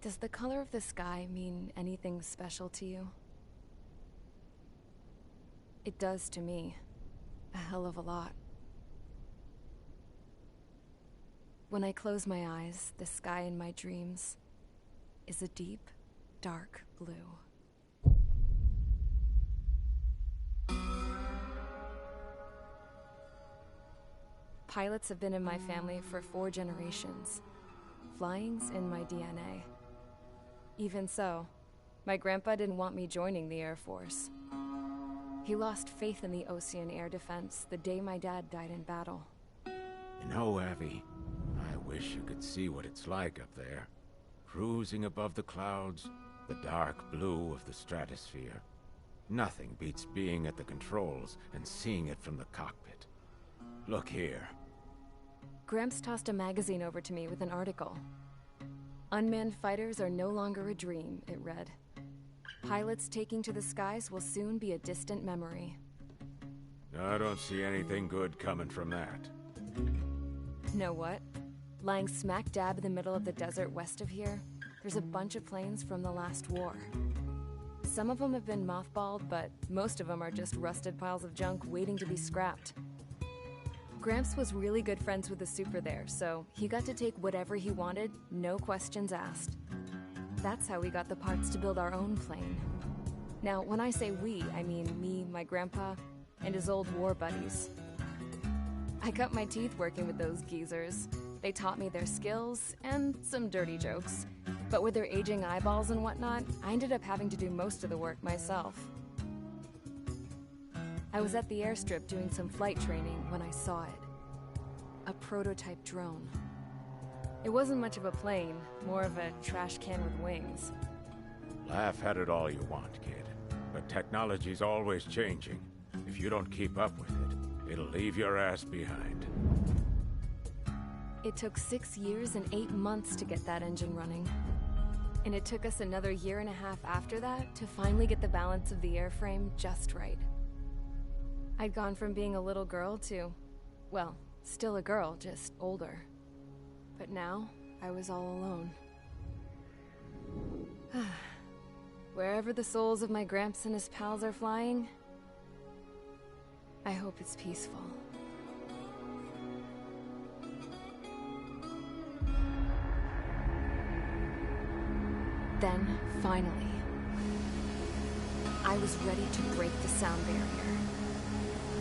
Does the color of the sky mean anything special to you? It does to me. A hell of a lot. When I close my eyes, the sky in my dreams is a deep, dark blue. Pilots have been in my family for 4 generations. Flying's in my DNA. Even so, my grandpa didn't want me joining the Air Force. He lost faith in the Osean air defense the day my dad died in battle. You know, Abby, I wish you could see what it's like up there. Cruising above the clouds, the dark blue of the stratosphere. Nothing beats being at the controls and seeing it from the cockpit. Look here. Gramps tossed a magazine over to me with an article. Unmanned fighters are no longer a dream, it read. Pilots taking to the skies will soon be a distant memory. I don't see anything good coming from that. Know what? Lying smack dab in the middle of the desert west of here, there's a bunch of planes from the last war. Some of them have been mothballed, but most of them are just rusted piles of junk waiting to be scrapped. Gramps was really good friends with the super there, so he got to take whatever he wanted, no questions asked. That's how we got the parts to build our own plane. Now, when I say we, I mean me, my grandpa, and his old war buddies. I cut my teeth working with those geezers. They taught me their skills, and some dirty jokes. But with their aging eyeballs and whatnot, I ended up having to do most of the work myself. I was at the airstrip doing some flight training when I saw it. A prototype drone. It wasn't much of a plane, more of a trash can with wings. Laugh at it all you want, kid. But technology's always changing. If you don't keep up with it, it'll leave your ass behind. It took 6 years and 8 months to get that engine running. And it took us another 1.5 years after that to finally get the balance of the airframe just right. I'd gone from being a little girl to, well, still a girl, just older. But now, I was all alone. Wherever the souls of my Gramps and his pals are flying, I hope it's peaceful. Then, finally, I was ready to break the sound barrier.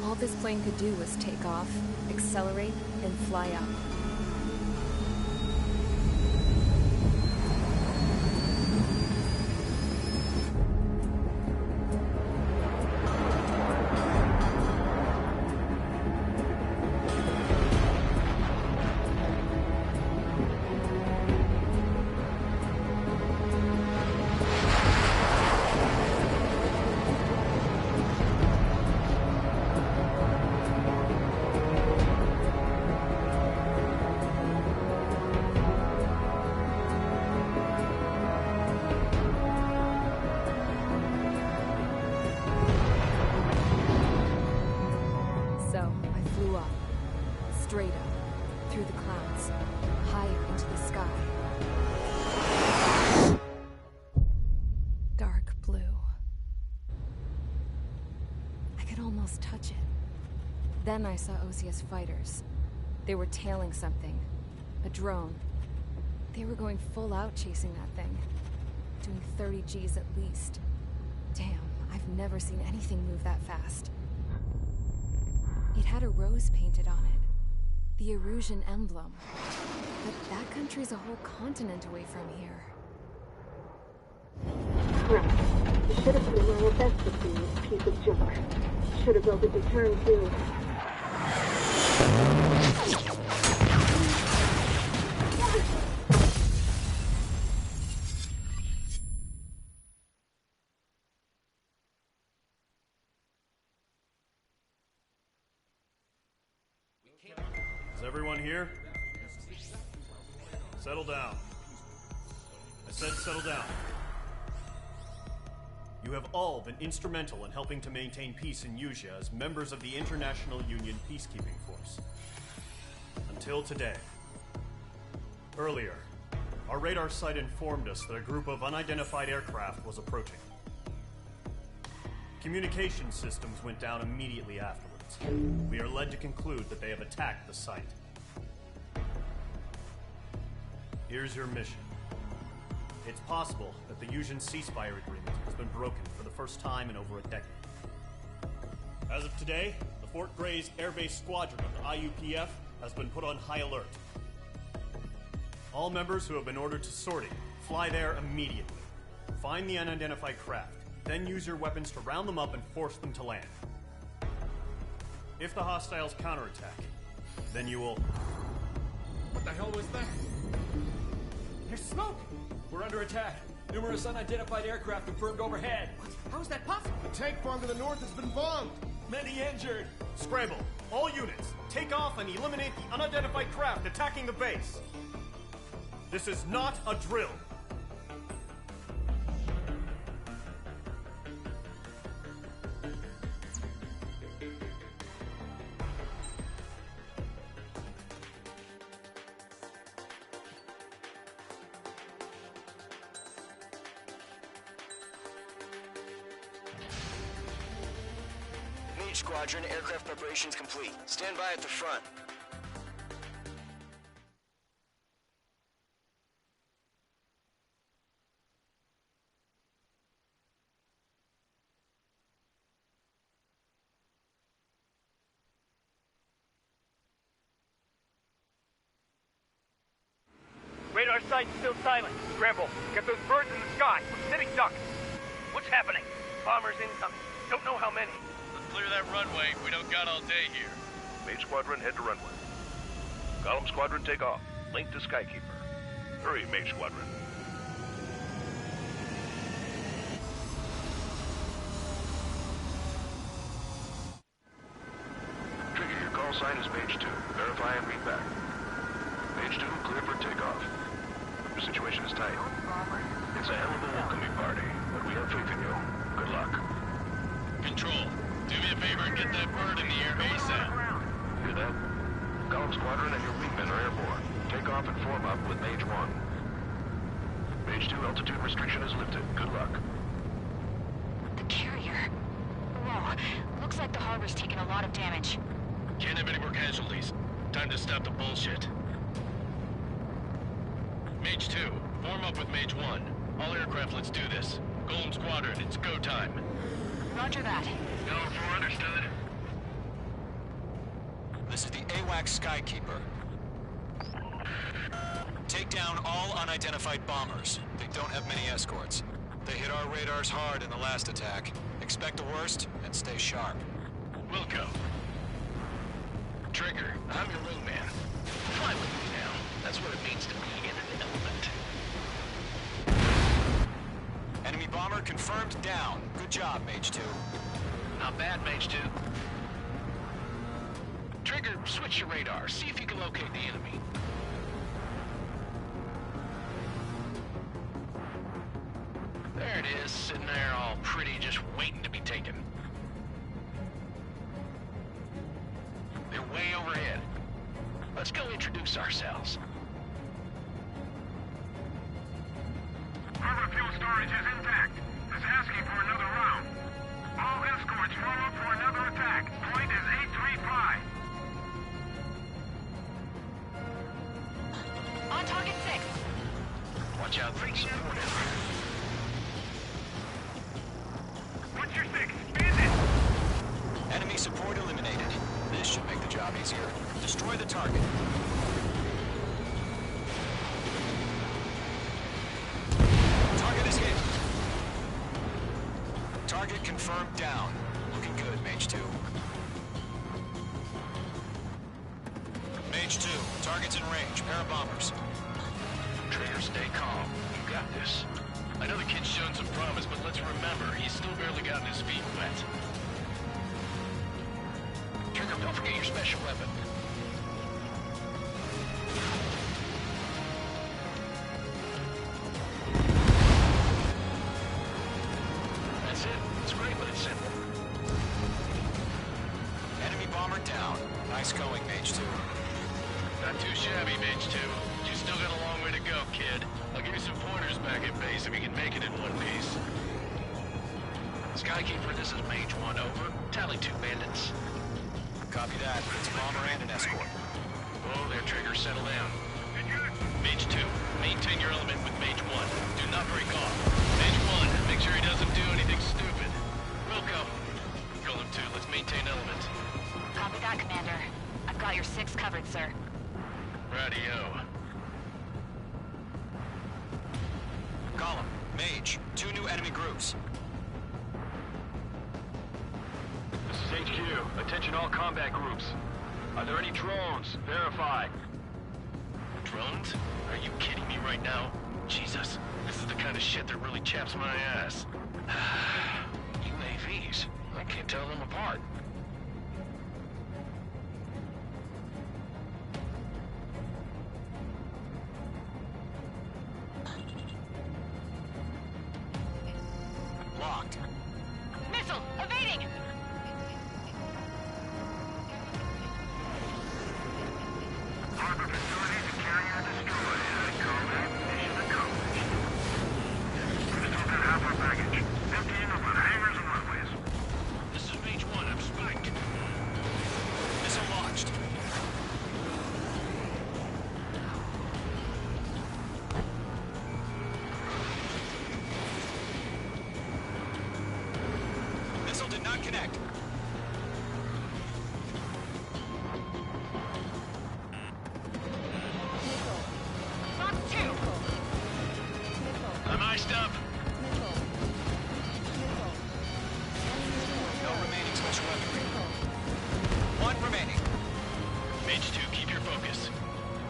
All this plane could do was take off, accelerate, and fly up. Straight up, through the clouds, higher into the sky. Dark blue. I could almost touch it. Then I saw Osea's fighters. They were tailing something. A drone. They were going full out chasing that thing. Doing 30 Gs at least. Damn, I've never seen anything move that fast. It had a rose painted on it. The Erusian emblem. But that country's a whole continent away from here. Right. You should have been where your best would be, this piece of junk. Should have built a return too. Is everyone here? Settle down. I said settle down. You have all been instrumental in helping to maintain peace in Usea as members of the International Union Peacekeeping Force. Until today. Earlier, Our radar site informed us that a group of unidentified aircraft was approaching. Communication systems went down immediately afterwards. We are led to conclude that they have attacked the site. Here's your mission. It's possible that the Yuuzhan ceasefire agreement has been broken for the first time in over a decade. As of today, the Fort Grays Air Base Squadron of the IUPF has been put on high alert. All members who have been ordered to sortie, fly there immediately. Find the unidentified craft, then use your weapons to round them up and force them to land. If the hostiles counterattack, then you will... What the hell was that? There's smoke! We're under attack. Numerous unidentified aircraft confirmed overhead. What? How is that possible? The tank farm to the north has been bombed. Many injured. Scramble! All units, take off and eliminate the unidentified craft attacking the base! This is not a drill! Mage Squadron, aircraft preparations complete. Stand by at the front. Radar site's still silent. Scramble. Get those birds in the sky. We're sitting ducks. What's happening? Bombers incoming. Don't know how many. Let's clear that runway. We don't got all day here. Mage Squadron, head to runway. Golem Squadron, take off. Link to Skykeeper. Hurry, Mage Squadron. Trigger, your call sign is Mage 2. Verify and read back. Mage 2, clear for takeoff. The situation is tight. It's a hell of a welcoming party, but we have faith in you. Good luck. Control, do me a favor and get that bird in the air ASAP. Hear that? Golem Squadron and your wingmen are airborne. Take off and form up with Mage 1. Mage 2, altitude restriction is lifted. Good luck. The carrier. Whoa. Looks like the harbor's taken a lot of damage. Can't have any more casualties. Time to stop the bullshit. Mage 2, form up with Mage 1. All aircraft, let's do this. Golem Squadron, it's go time. Roger that. Go 4, understood. This is the AWACS Skykeeper. Take down all unidentified bombers. They don't have many escorts. They hit our radars hard in the last attack. Expect the worst and stay sharp. Wilco. Trigger, I'm your wingman. Fly with me now. That's what it means to be in an element. Enemy bomber confirmed down. Good job, Mage 2. Not bad, Mage 2. Trigger, switch your radar. See if you can locate the enemy. There it is, sitting there all pretty, just waiting to be taken. They're way overhead. Let's go introduce ourselves. Harbor fuel storage is intact. It's asking for another round. All escorts form up for another attack. Point is 835. On target 6. Watch out for support. What's your 6? Spin it! Enemy support eliminated. This should make the job easier. Destroy the target. Target is hit. Target confirmed down. Looking good, Mage 2. Mage 2, target's in range. Pair of bombers. Trigger, stay calm. You got this. I know the kid's shown some promise, but let's remember, he's still barely gotten his feet wet. Trigger, don't forget your special weapon. That's it. It's great, but it's simple. Enemy bomber down. Nice going, Mage 2. Not too shabby, Mage 2. You still got a long way to go, kid. I'll give you some pointers back at base if you can make it in one piece. Skykeeper, this is Mage 1, over. Tally 2 bandits. Copy that. It's a bomber and an escort. Oh, there, Trigger. Settle down. Mage 2, maintain your element with Mage 1. Do not break off. Mage 1, make sure he doesn't do anything stupid. Wilco. Golem 2, let's maintain element. Copy that, Commander. I've got your 6 covered, sir. Radio. Column, Mage, 2 new enemy groups. This is HQ. Attention all combat groups. Are there any drones? Verify. Drones? Are you kidding me right now? Jesus, this is the kind of shit that really chaps my ass. UAVs? I can't tell them apart. Locked. Missile! Evading! Harbor facilities and carrier destroyed. Combat mission accomplished. Missiles at half our baggage. Emptying over the hangars and runways. This is Mage 1, I'm spiked. Missile launched. Missile did not connect. Fox 2! I'm iced up. No remaining special weaponry. 1 remaining. Mage 2, keep your focus.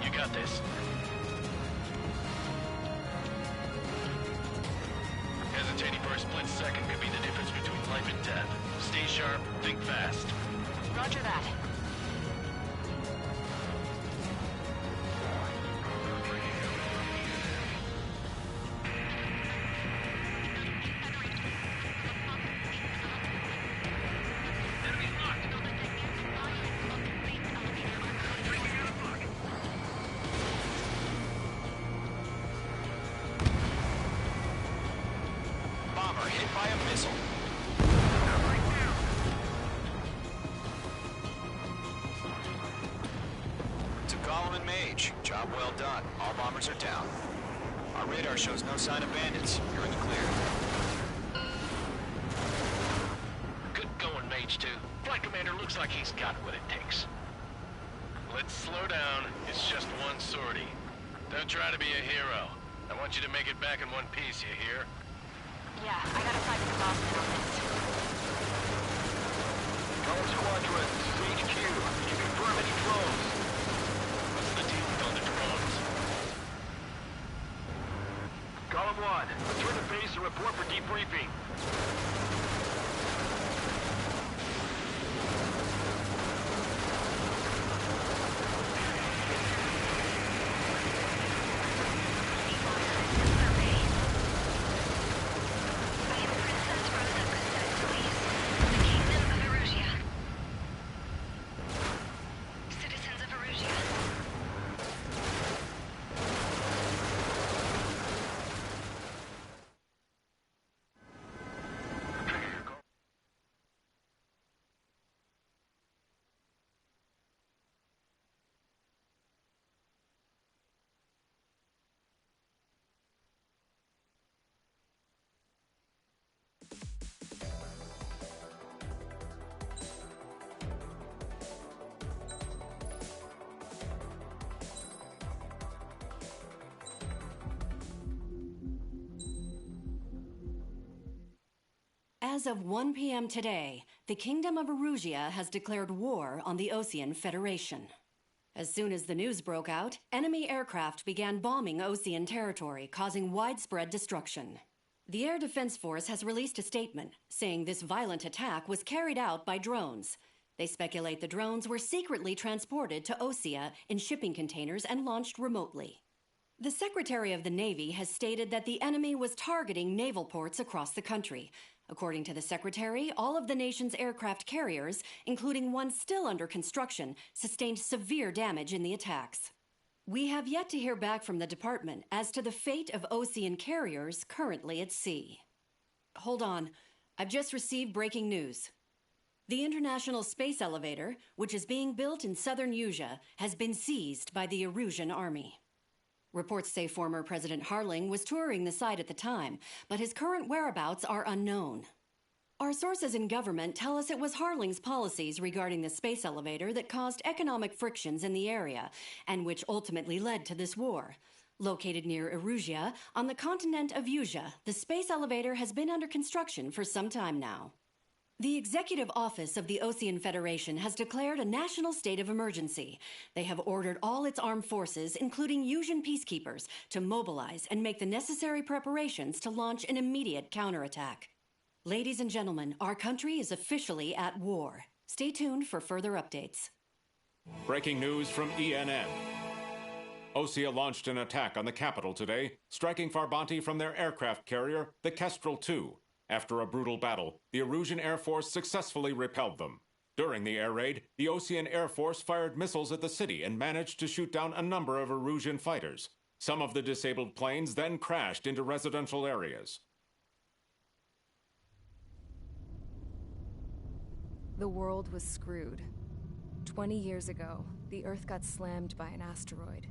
You got this. Hesitating for a split second could be the difference between life and death. Stay sharp, think fast. Roger that. Bomber hit by a missile. To Gollum and Mage, job well done. All bombers are down. Our radar shows no sign of bandits. You're in the clear. Good going, Mage 2. Flight Commander looks like he's got what it takes. Let's slow down. It's just one sortie. Don't try to be a hero. I want you to make it back in one piece, you hear? Yeah, I gotta find the Boston on this. Golem Squadron, this is HQ. Can you confirm any drones? What's the deal with all the drones? Golem 1, return to base and report for debriefing. Citizens of Erusia. As of 1 p.m. today, the Kingdom of Erusia has declared war on the Osean Federation. As soon as the news broke out, enemy aircraft began bombing Osean territory, causing widespread destruction. The Air Defense Force has released a statement saying this violent attack was carried out by drones. They speculate the drones were secretly transported to Osea in shipping containers and launched remotely. The Secretary of the Navy has stated that the enemy was targeting naval ports across the country. According to the Secretary, all of the nation's aircraft carriers, including one still under construction, sustained severe damage in the attacks. We have yet to hear back from the department as to the fate of Osean carriers currently at sea. Hold on. I've just received breaking news. The International Space Elevator, which is being built in southern Usea, has been seized by the Erusian army. Reports say former President Harling was touring the site at the time, but his current whereabouts are unknown. Our sources in government tell us it was Harling's policies regarding the space elevator that caused economic frictions in the area, and which ultimately led to this war. Located near Erusea, on the continent of Usea, the space elevator has been under construction for some time now. The Executive Office of the Osean Federation has declared a national state of emergency. They have ordered all its armed forces, including Usian peacekeepers, to mobilize and make the necessary preparations to launch an immediate counterattack. Ladies and gentlemen, our country is officially at war. Stay tuned for further updates. Breaking news from ENN. Osea launched an attack on the capital today, striking Farbanti from their aircraft carrier, the Kestrel II. After a brutal battle, the Erusian Air Force successfully repelled them. During the air raid, the Osean Air Force fired missiles at the city and managed to shoot down a number of Erusian fighters. Some of the disabled planes then crashed into residential areas. The world was screwed. 20 years ago, the Earth got slammed by an asteroid.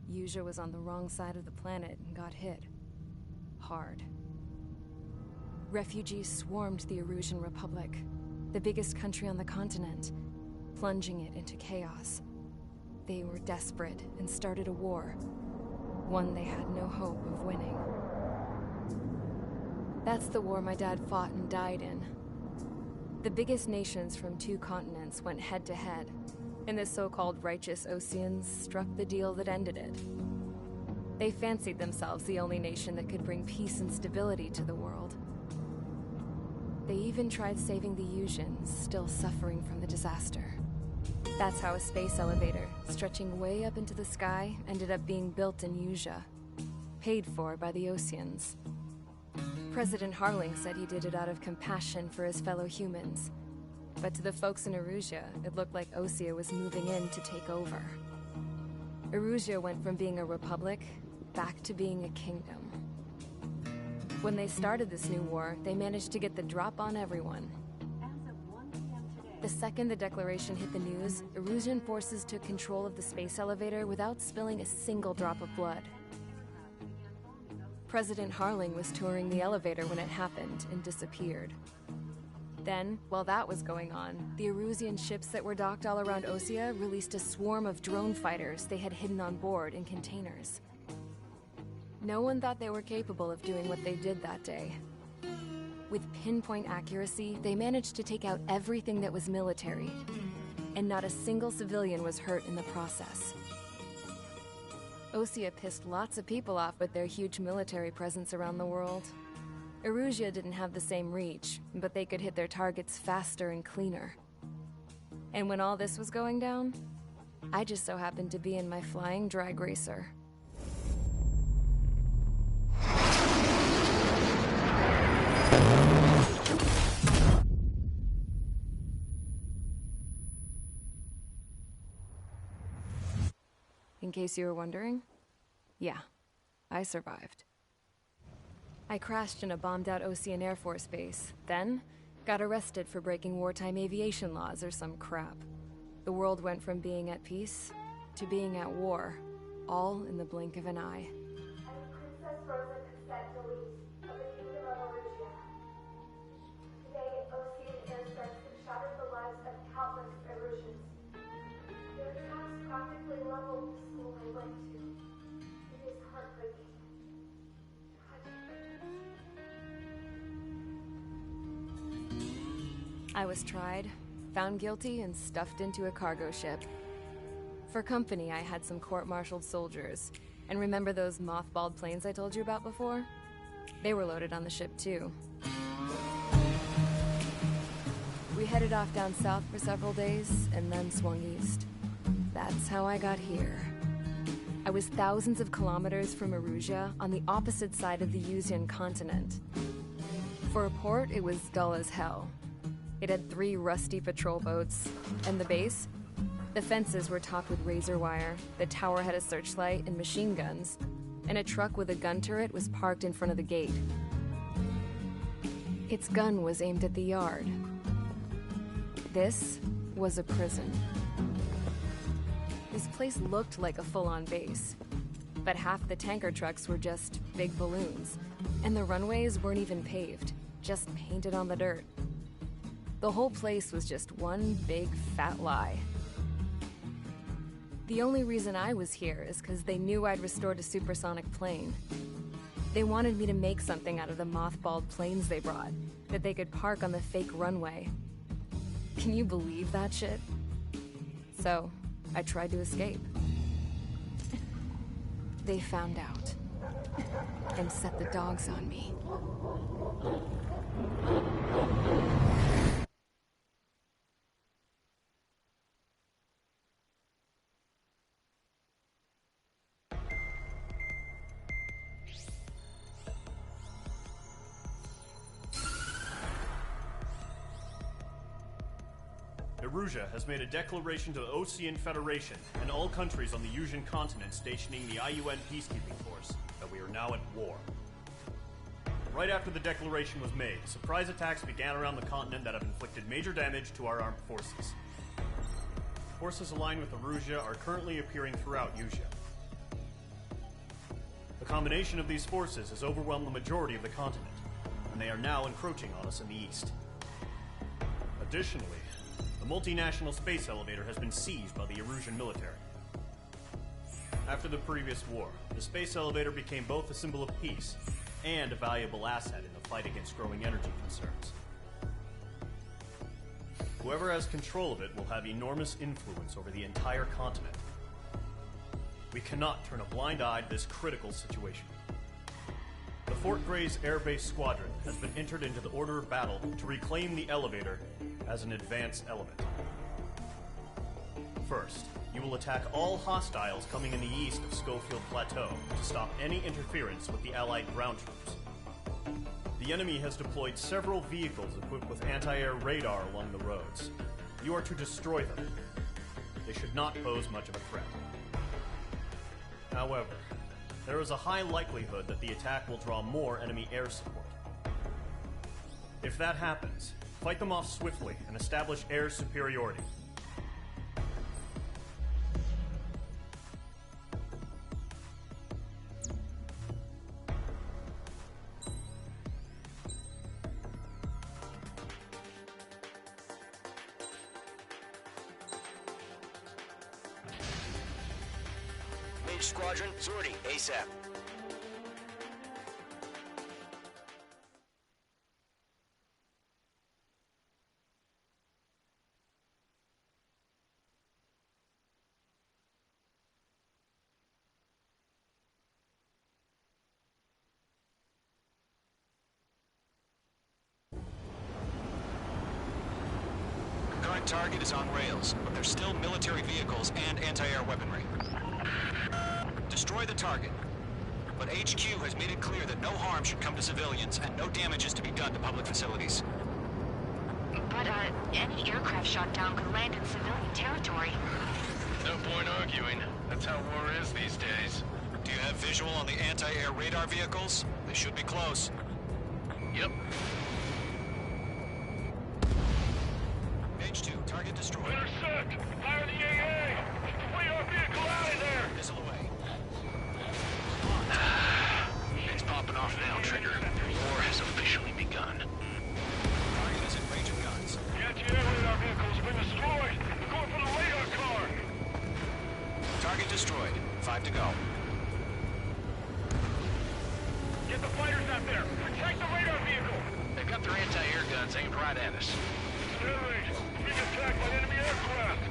Usea was on the wrong side of the planet and got hit. Hard. Refugees swarmed the Erusian Republic, the biggest country on the continent, plunging it into chaos. They were desperate and started a war, one they had no hope of winning. That's the war my dad fought and died in. The biggest nations from 2 continents went head-to-head, and the so-called righteous Oseans struck the deal that ended it. They fancied themselves the only nation that could bring peace and stability to the world. They even tried saving the Usians, still suffering from the disaster. That's how a space elevator, stretching way up into the sky, ended up being built in Usea, paid for by the Oseans. President Harling said he did it out of compassion for his fellow humans. But to the folks in Erusea, it looked like Osea was moving in to take over. Erusea went from being a republic back to being a kingdom. When they started this new war, they managed to get the drop on everyone. The second the declaration hit the news, Erusian forces took control of the space elevator without spilling a single drop of blood. President Harling was touring the elevator when it happened and disappeared. Then, while that was going on, the Erusian ships that were docked all around Osea released a swarm of drone fighters they had hidden on board in containers. No one thought they were capable of doing what they did that day. With pinpoint accuracy, they managed to take out everything that was military, and not a single civilian was hurt in the process. Osea pissed lots of people off with their huge military presence around the world. Erusea didn't have the same reach, but they could hit their targets faster and cleaner. And when all this was going down, I just so happened to be in my flying drag racer. In case you were wondering, yeah, I survived. I crashed in a bombed-out Osean Air Force base, then got arrested for breaking wartime aviation laws or some crap. The world went from being at peace to being at war, all in the blink of an eye. Princess Rosa Cassette Delis of the Kingdom of Erusea. Today, Osean airstrikes have shattered the lives of countless Erusians. Their attacks practically leveled the school I went to. It is heartbreaking. I was tried, found guilty, and stuffed into a cargo ship. For company, I had some court-martialed soldiers. And remember those mothballed planes I told you about before? They were loaded on the ship, too. We headed off down south for several days, and then swung east. That's how I got here. I was thousands of kilometers from Erusea, on the opposite side of the Usian continent. For a port, it was dull as hell. It had 3 rusty patrol boats, and the base The fences were topped with razor wire, the tower had a searchlight and machine guns, and a truck with a gun turret was parked in front of the gate. Its gun was aimed at the yard. This was a prison. This place looked like a full-on base, but half the tanker trucks were just big balloons, and the runways weren't even paved, just painted on the dirt. The whole place was just one big fat lie. The only reason I was here is because they knew I'd restored a supersonic plane. They wanted me to make something out of the mothballed planes they brought, that they could park on the fake runway. Can you believe that shit? So, I tried to escape. They found out, and set the dogs on me. Erusea has made a declaration to the Osean Federation and all countries on the Yusian continent stationing the IUN peacekeeping force that we are now at war. Right after the declaration was made, surprise attacks began around the continent that have inflicted major damage to our armed forces. Forces aligned with Erusea are currently appearing throughout Yusia. The combination of these forces has overwhelmed the majority of the continent, and they are now encroaching on us in the east. Additionally, the multinational space elevator has been seized by the Erusian military. After the previous war, the space elevator became both a symbol of peace and a valuable asset in the fight against growing energy concerns. Whoever has control of it will have enormous influence over the entire continent. We cannot turn a blind eye to this critical situation. The Fort Gray's Air Base Squadron has been entered into the order of battle to reclaim the elevator as an advance element. First, you will attack all hostiles coming in the east of Schofield Plateau to stop any interference with the Allied ground troops. The enemy has deployed several vehicles equipped with anti-air radar along the roads. You are to destroy them. They should not pose much of a threat. However, there is a high likelihood that the attack will draw more enemy air support. If that happens, fight them off swiftly and establish air superiority. Mage Squadron, sortie ASAP. Current target is on rails, but there's still military vehicles and anti-air weaponry. Destroy the target. But HQ has made it clear that no harm should come to civilians and no damage is to be done to public facilities. But, any aircraft shot down could land in civilian territory. No point arguing. That's how war is these days. Do you have visual on the anti-air radar vehicles? They should be close. Yep. Page 2, target destroyed. Intercept! Fire the AA! Flee our vehicle out of there! Missile away. It's popping off now, Trigger. War has officially begun. Target is in range of guns. The anti-air radar vehicle's been destroyed! We're going for the radar car! Target destroyed. 5 to go. Get the fighters out there! Protect the radar vehicle! They've got their anti-air guns aimed right at us. Air raid! Being attacked by enemy aircraft!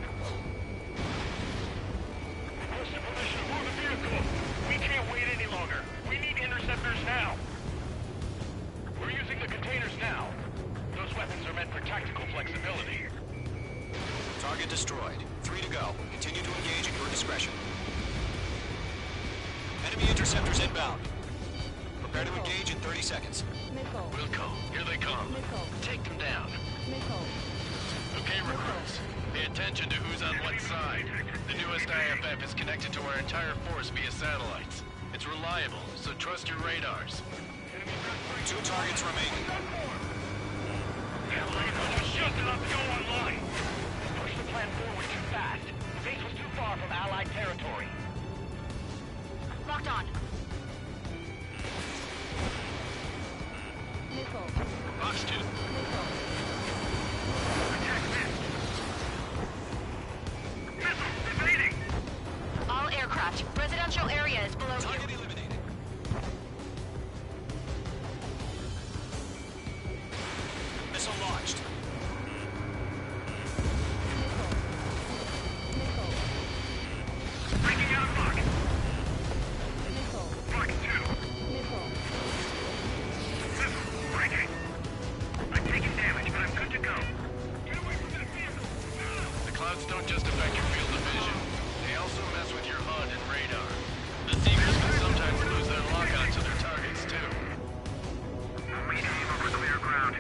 Requesting permission to move the vehicle! We can't wait any longer! We need interceptors now! We're using the containers now. Those weapons are meant for tactical flexibility. Target destroyed. 3 to go. Continue to engage at your discretion. Enemy interceptors inbound. Prepare to engage in 30 seconds. Wilco, here they come. Take them down. camera crews. Pay attention to who's on what side. The newest IFF is connected to our entire force via satellites. It's reliable, so trust your radars. 2 targets remaining. Just shut it up, go online! Push the plan forward too fast. The base was too far from Allied territory. Locked on. Fox 2. Attack missed. Missile, evading! All aircraft. Residential area is below Target you. eliminated. Missile launched. Breaking out of lock. Fox 2. Missile, breaking. I'm taking damage, but I'm good to go. Get away from that vehicle! The clouds don't just affect your field of vision. They also mess with your HUD and radar. The Seekers can sometimes lose their lock-on to their targets, too. Rename over clear ground.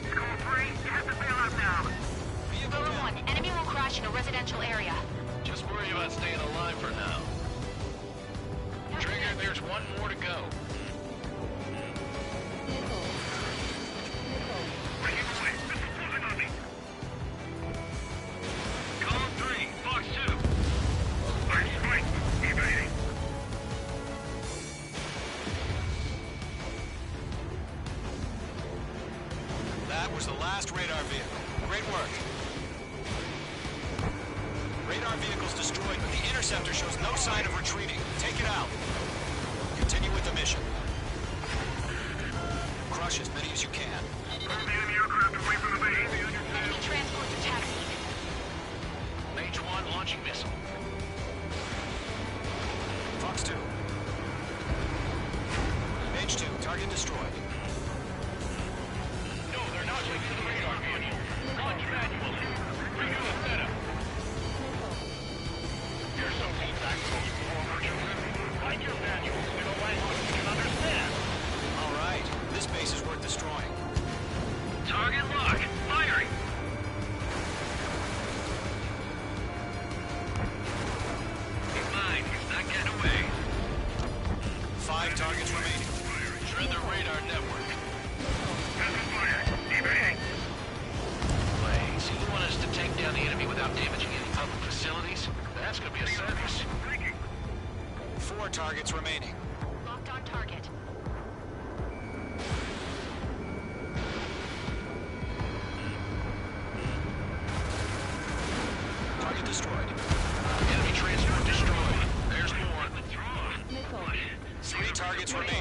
School 3, you have to bail out now. Rover 1, enemy will crash in a residential area. Just worry about staying alive for now. Trigger, there's one more to go. Breaking away. Missile closing on me. Column 3, Fox 2. Line strike. Evading. That was the last radar vehicle. Great work. Radar vehicle's destroyed, but the interceptor shows no sign of retreating. Take it out. Continue with the mission. Crush as many as you can. Move the enemy aircraft away from the base. Enemy transports are taxiing. Mage 1 launching missile. Fox 2. Mage 2, target destroyed. No, they're not linked to the radar vehicle. Launch manual. Renew the setup. You're so feedback forward, children. Write your manuals in a language we can understand. All right, this base is worth destroying. Target lock. Firing. He's mine. He's not getting away. 5 targets remaining. Shred the radar network. Missile fire. Evading. Wait, so you want us to take down the enemy without damaging any public facilities? That's gonna be a circus. 4 targets remaining. Locked on target. Target destroyed. Enemy transport destroyed. There's more. 3 targets remaining.